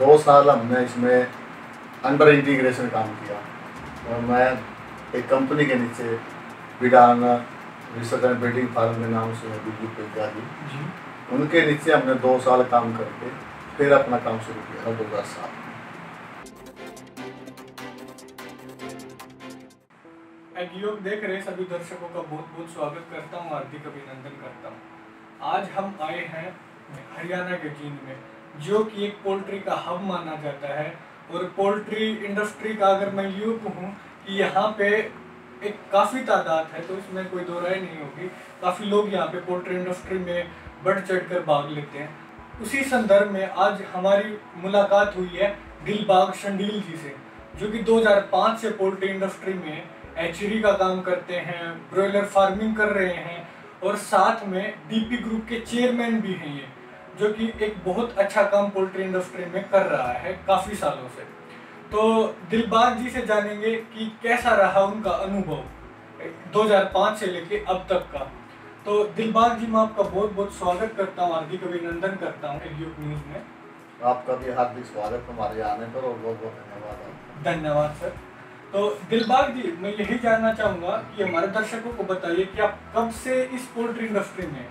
2 साल हमने इसमें अंडर इंटीग्रेशन काम किया और मैं एक कंपनी के नीचे बिडान रिसर्च एंड ब्रीडिंग फार्म के नाम से है विद्युत विद्यालय, उनके नीचे हमने 2 साल काम करके फिर अपना काम शुरू किया 2007। एग्योग देख रहे सभी दर्शकों का बहुत बहुत स्वागत करता हूँ, हार्दिक अभिनंदन करता हूँ। आज हम आए हैं हरियाणा के जींद में, जो कि एक पोल्ट्री का हब माना जाता है। और पोल्ट्री इंडस्ट्री का अगर मैं यूँ कहूँ कि यहाँ पे एक काफ़ी तादाद है, तो इसमें कोई दो राय नहीं होगी। काफ़ी लोग यहाँ पे पोल्ट्री इंडस्ट्री में बढ़ चढ़ कर भाग लेते हैं। उसी संदर्भ में आज हमारी मुलाकात हुई है दिलबाग शंडील जी से, जो कि 2005 से पोल्ट्री इंडस्ट्री में एचरी का काम करते हैं, ब्रॉयलर फार्मिंग कर रहे हैं और साथ में डीपी ग्रुप के चेयरमैन भी हैं ये, जो कि एक बहुत अच्छा काम पोल्ट्री इंडस्ट्री में कर रहा है काफ़ी सालों से। तो दिलबाग जी से जानेंगे कि कैसा रहा उनका अनुभव 2005 से लेके अब तक का। तो दिलबाग जी, मैं आपका बहुत बहुत स्वागत करता हूँ, हार्दिक अभिनंदन करता हूँ एग्योग न्यूज़ में। आपका भी हार्दिक स्वागत हमारे आने पर और बहुत बहुत धन्यवाद। धन्यवाद सर। तो दिलबाग जी, मैं यही जानना चाहूँगा कि हमारे दर्शकों को बताइए कि आप कब से इस पोल्ट्री इंडस्ट्री में?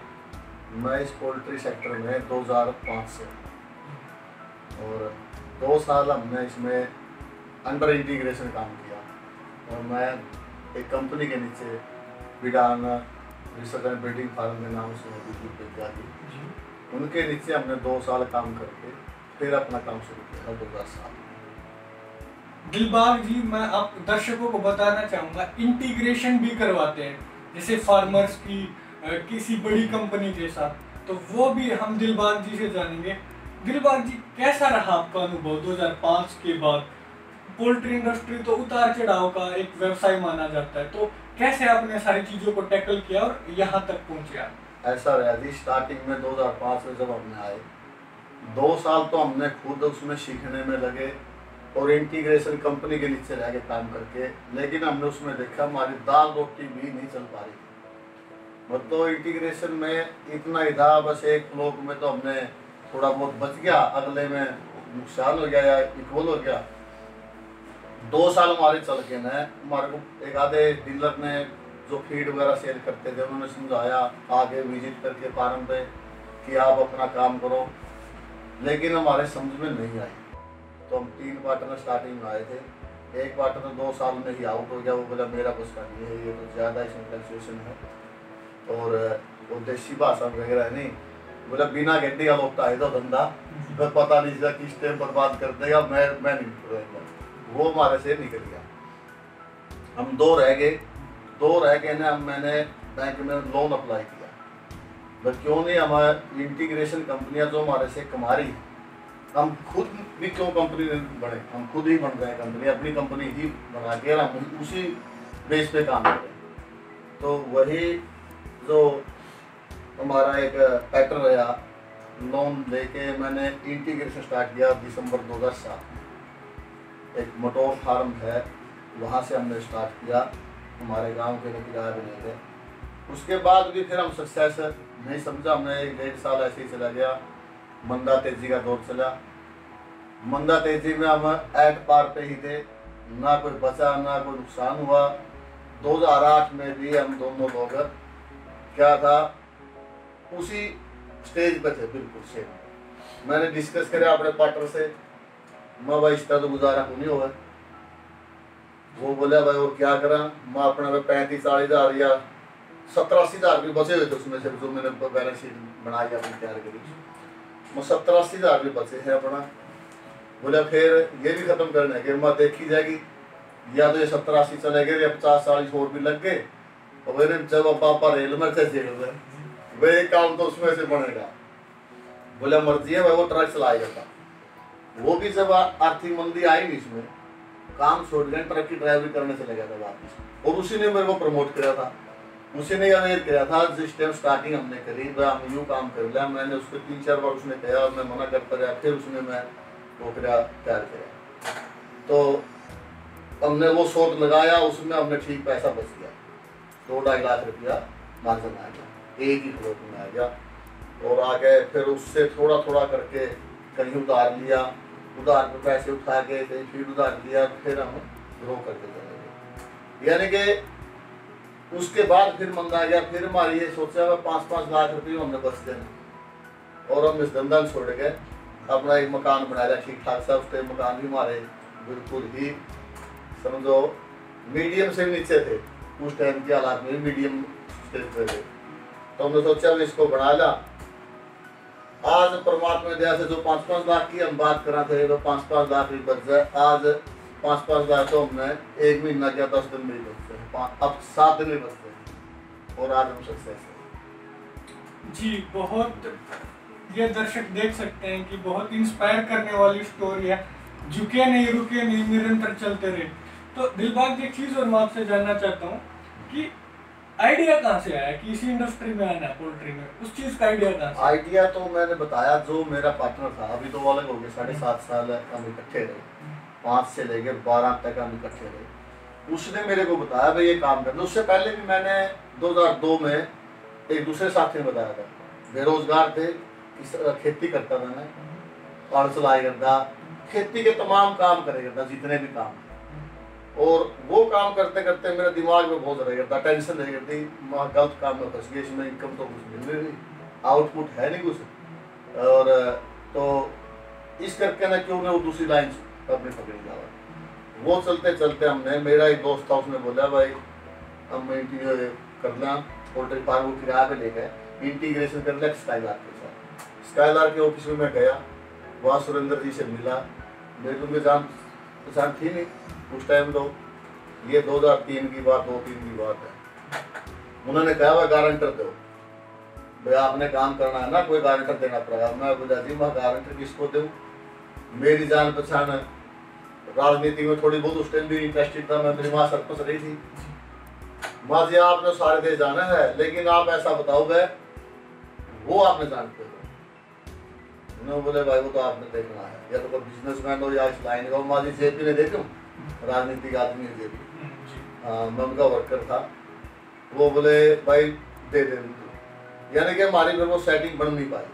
मैं इस पोल्ट्री सेक्टर में 2005 से और 2 साल हमने इसमें अंडर इंटीग्रेशन काम किया और मैं एक कंपनी के नीचे बिडान रिसर्च एंड ब्रीडिंग फार्म के नाम से है विद्युत विद्यालय, उनके नीचे हमने 2 साल काम करके फिर अपना काम शुरू किया 2007। दिलबाग जी, मैं आप दर्शकों को बताना चाहूँगा, इंटीग्रेशन भी करवाते हैं जैसे फार्मर्स की किसी बड़ी कंपनी के साथ, तो वो भी हम दिलबाग जी से जानेंगे। दिलबाग जी, कैसा रहा आपका अनुभव 2005 के बाद? पोल्ट्री इंडस्ट्री तो उतार चढ़ाव का एक व्यवसाय माना जाता है, तो कैसे आपने सारी चीज़ों को टैकल किया और यहाँ तक पहुँचा? ऐसा रहा जी, स्टार्टिंग में 2005 में जब हमने आए 2 साल तो हमने खुद उसमें सीखने में लगे और इंटीग्रेशन कंपनी के नीचे रह के काम करके, लेकिन हमने उसमें देखा हमारी दाल रोटी भी नहीं चल पा रही थी। मतलब इंटीग्रेशन में इतना ही था, बस एक ब्लॉक में तो हमने थोड़ा बहुत बच गया, अगले में नुकसान हो गया या इक्वल हो गया। 2 साल हमारे चल के न हमारे को एक आधे डीलर ने जो फीड वगैरह सेल करते थे उन्होंने समझाया आगे विजिट करके फार्म पे कि आप अपना काम करो, लेकिन हमारे समझ में नहीं आई। तो हम 3 पार्टनर स्टार्टिंग में आए थे, एक पार्टनर 2 साल में ही आउट हो गया। वो बोला मेरा कुछ का नहीं है, ये तो ज़्यादा इसमें फ्लक्चुएशन है और वो देसी भाषा वगैरह नहीं, बोला बिना गड्डी का होता है तो धंधा तो पता नहीं चला किस टाइम बर्बाद कर देगा, मैं नहीं करूँगा। वो हमारे से निकल गया। हम 2 रह गए ना, मैंने बैंक में लोन अप्लाई किया, बट क्यों नहीं हमारे इंटीग्रेशन कंपनियां जो हमारे से कमा रही, हम खुद भी क्यों कंपनी बने, हम खुद ही बन रहे हैं कंपनी, अपनी कंपनी ही बना के हम उसी बेस पे काम कर रहे हैं। तो वही जो हमारा एक पैटर्न रहा, लोन लेके मैंने इंटीग्रेशन स्टार्ट किया दिसंबर 2007। एक मोटोर फार्म है, वहाँ से हमने स्टार्ट किया, हमारे गांव के किराया भी नहीं थे। उसके बाद भी फिर हम सक्सेस नहीं समझा, हमने 1.5 साल ऐसे ही चला गया। मंदा तेजी का दौर चला, मंदा तेजी में हम एट पार पे ही थे, ना कोई बचा ना कोई नुकसान हुआ। 2008 में भी हम दोनों लोग क्या था उसी स्टेज पे थे, बिल्कुल सेम। मैंने डिस्कस किया अपने पार्टनर से, मैं भाई इस तरह तो गुजारा को नहीं होगा। वो बोला भाई और क्या करा, मैं अपना 35-40 हज़ार या 70-80 हज़ार भी बचे हुए थे उसमें से, जो मैंने बैलेंस शीट बनाई अपनी तैयार करी, मैं 70-80 हज़ार भी बचे हैं अपना। बोला फिर ये भी खत्म करना है कि मैं देखी जाएगी, या तो ये 70-80 चले गए या 50-40 और भी लग गए, और मैंने जब पापा रेल में थे जेल में, वही काम तो उसमें से बनेगा। बोला मर्जी है भाई, वो ट्रक चलाएगा था। वो भी जब आर्थिक मंदी आई नहीं, इसमें काम छोड़ गए, ट्रक की ड्राइवरी करने से लगा था वापस, और उसी ने मेरे को प्रमोट किया था, उसी ने अवेयर किया था। जिस टाइम स्टार्टिंग हमने करी हम यूँ काम कर लिया, मैंने उसको 3-4 बार उसने कहा और मैं मना करता रहा, फिर उसने मैं वो तैयार किया। तो हमने वो शॉट लगाया, उसमें हमने ठीक पैसा बच गया, 2-2.5 लाख रुपया मार्जिन आ गया, एक ही फ्लोट में आ गया। और आगे फिर उससे थोड़ा थोड़ा करके कहीं उतार लिया, उधार पे पैसे उठा के कहीं फिर उधार लिया, फिर हम ग्रो करके चले गए। यानी कि उसके बाद फिर मंदा आ गया, फिर हमारी ये सोचा मैं 5-5 लाख रुपये हमने बच देना, और हम इस धंधा छोड़ के अपना एक मकान बनाया ठीक ठाक सा। उसके मकान भी हमारे बिल्कुल ही समझो मीडियम से नीचे थे, उस टाइम के हालात में मीडियम स्टेज पे थे। तो हमने सोचा मैं इसको बना ला। आज परमात्मा की दया से जो 5-5 लाख की हम बात करा थे, वो 5-5 लाख भी बच जाए। आज 5-5 लाख तो हमने 1 महीना क्या 10 दिन में ही बचते हैं, अब 7 दिन में बचते हैं, और आज हम सक्सेस हैं। जी, बहुत ये दर्शक देख सकते हैं कि बहुत इंस्पायर करने वाली स्टोरी है। झुके नहीं, रुके नहीं, निरंतर चलते रहे। तो दिलबाग जी, एक चीज और मैं आपसे जानना चाहता हूँ कि आइडिया कहाँ से आया कि इसी इंडस्ट्री में आना है, पोल्ट्री में? उस चीज का आइडिया कहाँ से? आइडिया तो मैंने बताया, जो मेरा पार्टनर था, अभी तो वो अलग हो गए, 7.5 साल हम इकट्ठे रहे, 5 से लेकर 12 तक हम इकट्ठे रहे। उसने मेरे को बताया भाई ये काम करना। उससे पहले भी मैंने 2002 में एक दूसरे साथी ने बताया था, बेरोजगार थे, खेती करता था मैं, पाल सिलाई करता, खेती के तमाम काम करे करता, जितने भी काम। और वो काम करते करते मेरे दिमाग में बहुत रह करता, टेंशन रह करती, गलत काम में फंस गई, इसमें इनकम तो कुछ मिल नहीं, आउटपुट है नहीं कुछ। और तो इस करके ना क्यों ना वो दूसरी लाइन अपनी पकड़ी जावा। वो चलते चलते हमने, मेरा एक दोस्त था, उसने बोला भाई हम इंटीग्रेशन करना, पोल्ट्री फार्म को किराया पे ले गए, इंटीग्रेशन कर लिया स्काईलार्क के साथ। स्काईलार्क के ऑफिस में मैं गया, वहाँ सुरेंद्र जी से मिला। मेरे को जान पहचान थी नहीं उस टाइम, तो ये 2003 की बात, 2-3 की बात है। उन्होंने कहा भाई गारंटर दो, भाई आपने काम करना है ना, कोई गारंटर देना पड़ेगा। मैं बोला जी मैं गारंटर किसको दूँ, मेरी जान पहचान राजनीति में थोड़ी बहुत उस टाइम भी इंटरेस्टेड था, मैं, मेरी माँ सरपंच रही थी। माँ जी आपने सारे देश जाना है, लेकिन आप ऐसा बताओ भाई वो आपने जानते हो? उन्होंने बोले भाई वो तो आपने देखना है, या तो कोई बिजनेसमैन हो या इस लाइन का। माँ जी जेपी ने देखूँ, राजनीतिक आदमी है जेपी, हाँ मैं उनका वर्कर था। वो बोले भाई दे दे, यानी कि हमारी फिर वो सेटिंग बन नहीं पाई।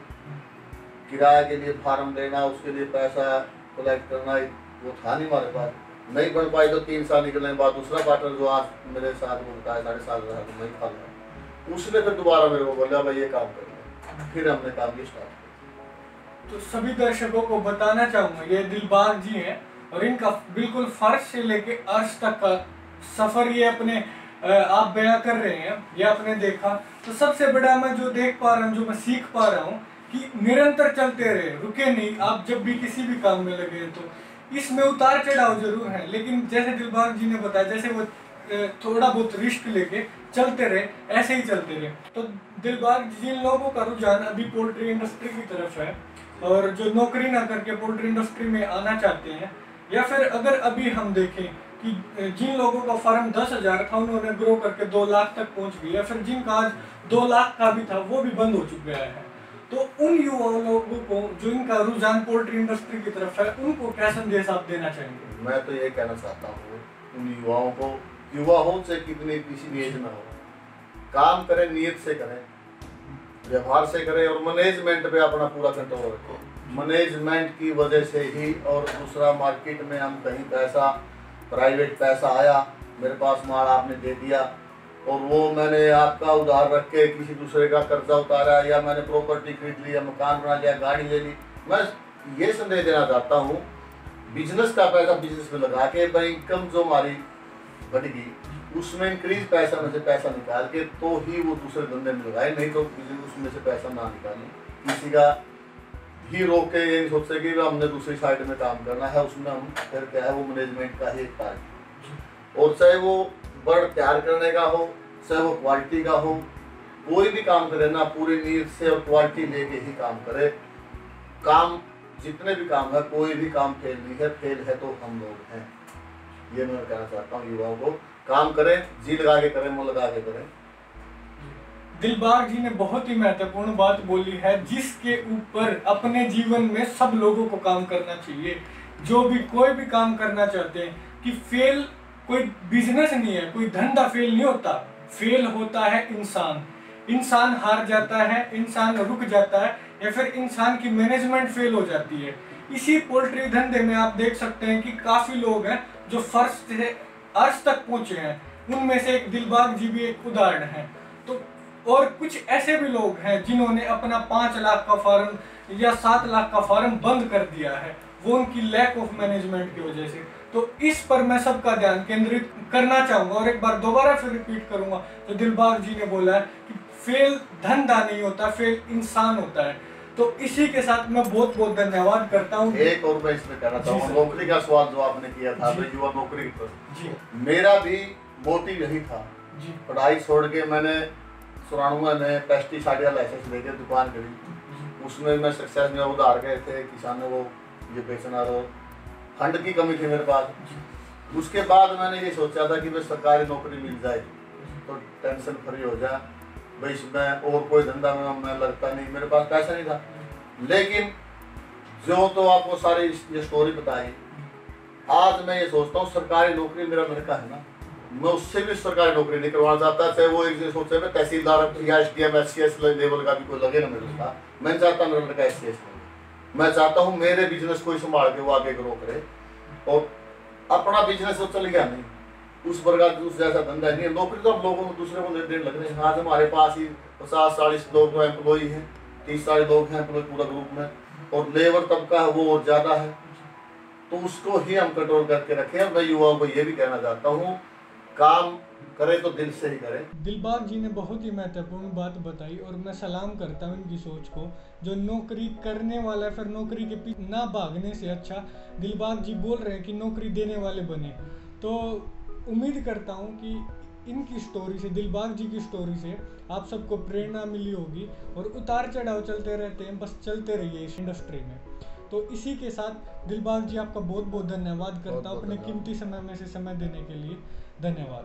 किराए के लिए फार्म देना, उसके लिए पैसा कलेक्ट करना, वो था नहीं हमारे पास, नहीं बन पाई। तो 3 साल निकलने के बाद दूसरा पार्टनर जो आज मेरे साथ वो बताया 7.5 साल तो नहीं था, उसने फिर दोबारा मेरे को बोला भाई ये काम करना, फिर हमने काम किया स्टार्ट। तो सभी दर्शकों को बताना चाहूंगा, ये दिलबाग जी हैं और इनका बिल्कुल फर्श से लेके अर्श तक का सफर ये अपने आप बयां कर रहे हैं, ये आपने देखा। तो सबसे बड़ा मैं जो देख पा रहा हूँ, जो मैं सीख पा रहा हूँ कि निरंतर चलते रहे, रुके नहीं। आप जब भी किसी भी काम में लगे तो इसमें उतार चढ़ाव जरूर है, लेकिन जैसे दिलबाग जी ने बताया, जैसे वो थोड़ा बहुत रिस्क लेके चलते रहे, ऐसे ही चलते रहे। तो दिलबाग जिन लोगों का रुझान अभी पोल्ट्री इंडस्ट्री की तरफ है और जो नौकरी ना करके पोल्ट्री इंडस्ट्री में आना चाहते हैं, या फिर अगर अभी हम देखें कि जिन लोगों का फार्म 10,000 था उन्होंने ग्रो करके 2 लाख तक पहुंच गई, या फिर जिनका आज 2 लाख का भी था वो भी बंद हो चुका है, तो उन युवा लोगों को जो इनका रुझान पोल्ट्री इंडस्ट्री की तरफ है, उनको क्या संदेश आप देना चाहेंगे? मैं तो ये कहना चाहता हूँ उन युवाओं को, युवा हो चाहे कितनी किसी एज में हो, काम करें, नियत से करें, व्यवहार से करें, और मैनेजमेंट पे अपना पूरा कंट्रोल रखें। मैनेजमेंट की वजह से ही, और दूसरा मार्केट में हम कहीं पैसा, प्राइवेट पैसा आया मेरे पास, माल आपने दे दिया, और वो मैंने आपका उधार रख के किसी दूसरे का कर्जा उतारा, या मैंने प्रॉपर्टी खरीद लिया, मकान बना लिया, गाड़ी ले ली। मैं ये संदेश देना चाहता हूँ, बिजनेस का पैसा बिजनेस में लगा के, भाई इनकम जो हमारी बढ़ेगी उसमें इंक्रीज पैसा में से पैसा निकाल के तो ही वो दूसरे धंधे में लगाए, नहीं तो उसमें से पैसा ना निकालें। किसी का ही रोक के ये सोचे कि हमने दूसरी साइड में काम करना है, उसमें हम फिर क्या है, वो मैनेजमेंट का ही एक पार्ट। और चाहे वो बर्ड तैयार करने का हो, चाहे वो क्वालिटी का हो, कोई भी काम करे ना पूरी नीयत से और क्वालिटी लेके ही काम करे। काम जितने भी काम है, कोई भी काम फेल नहीं है, फेल है तो हम लोग हैं। ये मैं कहना चाहता हूँ युवाओं को, काम करें, जी लगा के करें, मुँह लगा के करें। दिलबाग जी ने बहुत ही महत्वपूर्ण बात बोली है, जिसके ऊपर अपने जीवन में सब लोगों को काम करना चाहिए। जो भी कोई भी काम करना चाहते हैं, कि फेल कोई बिजनेस नहीं है, कोई धंधा फेल नहीं होता, फेल होता है इंसान। इंसान हार जाता है, इंसान रुक जाता है, या फिर इंसान की मैनेजमेंट फेल हो जाती है, इसी पोल्ट्री धंधे में आप देख सकते हैं कि काफी लोग हैं जो फर्श से अर्श तक पहुंचे हैं। उनमें से एक दिलबाग जी भी एक उदाहरण है। तो और कुछ ऐसे भी लोग हैं जिन्होंने अपना 5 लाख का फार्म या 7 लाख का फार्म बंद कर दिया है, वो उनकी लैक ऑफ मैनेजमेंट की वजह से। तो इस पर मैं सबका ध्यान केंद्रित करना चाहूंगा और एक बार दोबारा फिर रिपीट करूंगा तो दिलबाग जी ने बोला है कि फेल धंधा नहीं होता, फेल इंसान होता है। तो इसी के साथ मैं बहुत बहुत धन्यवाद करता हूँ। एक और मैं इसमें कहना चाहूँगा, नौकरी का सवाल जो आपने किया था युवा नौकरी पर, मेरा भी मोटिव यही था। पढ़ाई छोड़ के मैंने सुरानुआ में पेस्टिसाइड का लाइसेंस लेके दुकान करी, उसमें मैं सक्सेस में उधार गए थे किसानों को ये बेचना, और फंड की कमी थी मेरे पास। उसके बाद मैंने ये सोचा था कि भाई सरकारी नौकरी मिल जाए तो टेंशन फ्री हो जाए, भाई इसमें और कोई धंधा में मैं लगता नहीं, मेरे पास पैसा नहीं था। लेकिन जो तो आपको सारी ये स्टोरी बताई, आज मैं ये सोचता हूँ सरकारी नौकरी मेरा लड़का है ना, मैं उससे भी सरकारी नौकरी नहीं करवाना चाहता, चाहे वो एक सोचे मैं तहसीलदार या SDM SCS लेवल का भी कोई लगे ना मेरे उसका, मैं चाहता मेरा लड़का SCS लगे। मैं चाहता हूँ मेरे बिजनेस को संभाल के वो आगे ग्रो करे, और अपना बिजनेस वो चल गया नहीं, उस प्रकार उस जैसा धंधा नहीं है। नौकरी तो हम लोगों को दूसरे को देने लग रहे हैं। आज हमारे पास ही 50-40 लोग तो एम्प्लॉई हैं, 30-40 लोग हैं एम्प्लॉय पूरा ग्रुप में, और लेबर तबका है वो और ज़्यादा है, तो उसको ही हम कंट्रोल करके रखें। मैं युवाओं को ये भी कहना चाहता हूँ, काम करे तो दिल से ही करें। दिलबाग जी ने बहुत ही महत्वपूर्ण बात बताई और मैं सलाम करता हूँ इनकी सोच को। जो नौकरी करने वाला है, फिर नौकरी के पीछे ना भागने से अच्छा दिलबाग जी बोल रहे हैं कि नौकरी देने वाले बने। तो उम्मीद करता हूँ कि इनकी स्टोरी से, दिलबाग जी की स्टोरी से आप सबको प्रेरणा मिली होगी, और उतार चढ़ाव चलते रहते हैं, बस चलते रहिए इस इंडस्ट्री में। तो इसी के साथ दिलबाग जी आपका बहुत बहुत धन्यवाद करता हूँ अपने कीमती समय में से समय देने के लिए। धन्यवाद।